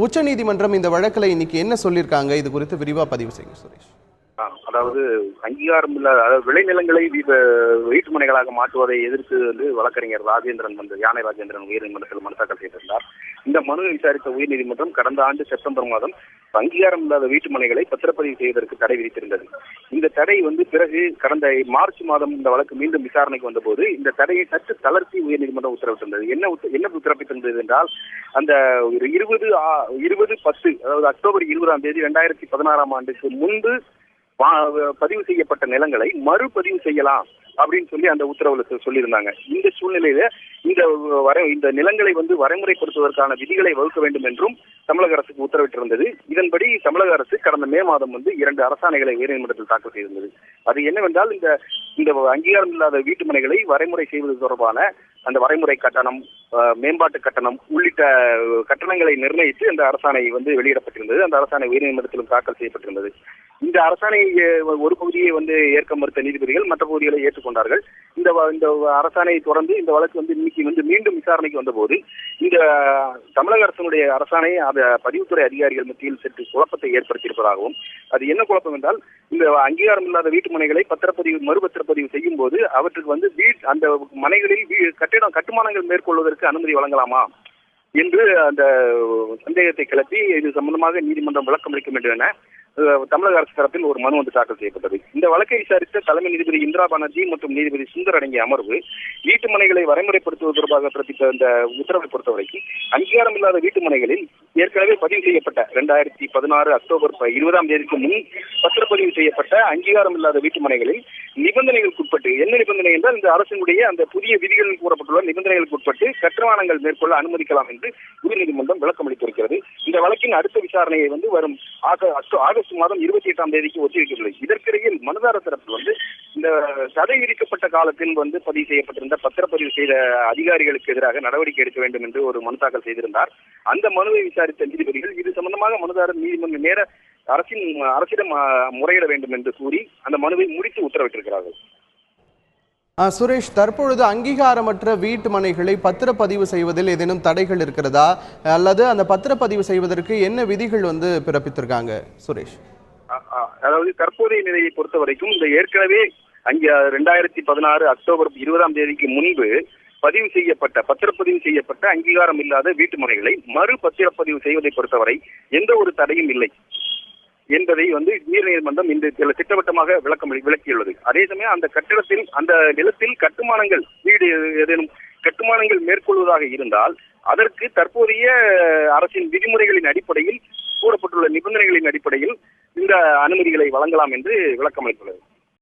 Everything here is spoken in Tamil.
உச்சநீதிமன்றம் இந்த வழக்கில் இன்னைக்கு என்ன சொல்லியிருக்காங்க, இது குறித்து விரிவா பதிவு செய்யுங்க சுரேஷ். அதாவது அங்கீகாரம் இல்லாத, அதாவது விளைநிலங்களை வீட்டுமனைகளாக மாற்றுவதை எதிர்த்து வழக்கறிஞர் ராஜேந்திரன் யானை ராஜேந்திரன் உயர்நீதிமன்றத்தில் மனு தாக்கல் செய்திருந்தார். இந்த மனுவை விசாரித்த உயர்நீதிமன்றம் கடந்த ஆண்டு செப்டம்பர் மாதம் அங்கீகாரம் இல்லாத வீட்டுமனைகளை பத்திரப்பதிவு செய்வதற்கு தடை விதித்திருந்தது. இந்த தடை பிறகு கடந்த மார்ச் மாதம் இந்த வழக்கு மீண்டும் விசாரணைக்கு வந்தபோது இந்த தடையை சற்று தளர்த்தி உயர்நீதிமன்றம் உத்தரவிட்டிருந்தது. என்ன உத்தரவிட்டிருந்தது என்றால், அந்த 20/10 அதாவது அக்டோபர் 20 2016 முன்பு பதிவு செய்யப்பட்ட நிலங்களை மறுபதிவு செய்யலாம் அப்படின்னு சொல்லி அந்த உத்தரவுல சொல்லியிருந்தாங்க. இந்த சூழ்நிலையில இந்த நிலங்களை வரைமுறைப்படுத்துவதற்கான விதிகளை வகுக்க வேண்டும் என்றும் தமிழக அரசுக்கு உத்தரவிட்டிருந்தது. இதன்படி தமிழக அரசு கடந்த மே மாதம் 2 அரசாணைகளை உயர்நீதிமன்றத்தில் தாக்கல் செய்திருந்தது. அது என்னவென்றால், இந்த அங்கீகாரம் இல்லாத வீட்டுமனைகளை வரைமுறை செய்வது தொடர்பான அந்த வரைமுறை கட்டணம், மேம்பாட்டு கட்டணம் உள்ளிட்ட கட்டணங்களை நிர்ணயித்து அந்த அரசாணை வெளியிடப்பட்டிருந்தது. அந்த அரசாணை உயர்நீதிமன்றத்திலும் தாக்கல் செய்யப்பட்டிருந்தது. இந்த அரசாணை ஒரு பகுதியை ஏற்க மறுத்த நீதிபதிகள் மற்ற பகுதிகளை ஏற்றுக்கொண்டார்கள். இந்த அரசாணையை தொடர்ந்து இந்த வழக்கு இன்னைக்கு மீண்டும் விசாரணைக்கு வந்தபோது இந்த தமிழக அரசினுடைய அரசாணை பதிவுத்துறை அதிகாரிகள் மத்தியில் சற்று குழப்பத்தை ஏற்படுத்தியிருப்பதாகவும், அது என்ன குழப்பம் என்றால், இந்த அங்கீகாரம் இல்லாத வீட்டுமனைகளை மறுபத்திரப்பதிவு செய்யும் போது அவற்றுக்கு அந்த மனைகளில் கட்டுமானங்கள் மேற்கொள்வதற்கு அனுமதி வழங்கலாமா என்று அந்த சந்தேகத்தை கிளப்பி இது சம்பந்தமாக நீதிமன்றம் விளக்கம் அளிக்க வேண்டும் என தமிழக அரசு தரப்பில் ஒரு மனு தாக்கல் செய்யப்பட்டது. இந்த வழக்கை விசாரித்த தலைமை நீதிபதி இந்திரா பானர்ஜி மற்றும் நீதிபதி சுந்தர் அடங்கிய அமர்வு வீட்டுமனைகளை வரைமுறைப்படுத்துவது தொடர்பாக பிறப்பித்த இந்த உத்தரவை பொறுத்தவரைக்கும் அங்கீகாரம் இல்லாத வீட்டுமனைகளில் ஏற்கனவே பதிவு செய்யப்பட்ட 2016 அக்டோபர் 20 முன் பத்திரப்பதிவு செய்யப்பட்ட அங்கீகாரம் இல்லாத வீட்டுமனைகளில் நிபந்தனைகளுக்குட்பட்டு, என்ன நிபந்தனை என்றால், இந்த அரசினுடைய அந்த புதிய விதிகளில் கூறப்பட்டுள்ள நிபந்தனைகளுக்கு உட்பட்டு கட்டுமானங்கள் மேற்கொள்ள அனுமதிக்கலாம் என்று உயர்நீதிமன்றம் விளக்கம் அளித்திருக்கிறது. இந்த வழக்கின் அடுத்த விசாரணையை வரும் ஆகஸ்ட் மாதம் 28 ஒத்திவைக்கவில்லை. இதற்கிடையில் மனுதாரர் தரப்பில் இந்த தடை விதிக்கப்பட்ட காலத்தில் பதிவு செய்யப்பட்டிருந்த பத்திரப்பதிவு செய்த அதிகாரிகளுக்கு எதிராக நடவடிக்கை எடுக்க வேண்டும் என்று ஒரு மனு தாக்கல் செய்திருந்தார். அந்த மனுவை விசாரித்த நீதிபதிகள் இது சம்பந்தமாக மனுதாரர் நீதிமன்றம் நேர அரசிடம் முறையிட வேண்டும் என்று கூறி அந்த மனுவை முடித்து உத்தரவிட்டிருக்கிறார்கள். சுரேஷ், தற்பொழுது அங்கீகாரமற்ற வீட்டு மனைகளை பத்திரப்பதிவு செய்வதில் ஏதேனும் தடைகள் இருக்கிறதா, அல்லது அந்த பத்திரப்பதிவு செய்வதற்கு என்ன விதிகள் பிறப்பித்திருக்காங்க சுரேஷ்? அதாவது தற்போதைய நிலையை பொறுத்த வரைக்கும் இந்த ஏற்கனவே 2016 அக்டோபர் 20 முன்பு பத்திரப்பதிவு செய்யப்பட்ட அங்கீகாரம் இல்லாத வீட்டுமனைகளை மறு பத்திரப்பதிவு செய்வதை பொறுத்தவரை எந்த ஒரு தடையும் இல்லை என்பதை உயர்நீதிமன்றம் இன்று திட்டவட்டமாக விளக்கியுள்ளது. அதே சமயம் அந்த நிலத்தில் ஏதேனும் கட்டுமானங்கள் மேற்கொள்வதாக இருந்தால் அதற்கு தற்போதைய அரசின் விதிமுறைகளின் அடிப்படையில் கூறப்பட்டுள்ள நிபந்தனைகளின் அடிப்படையில் இந்த அனுமதிகளை வழங்கலாம் என்று விளக்கம் அளித்துள்ளது.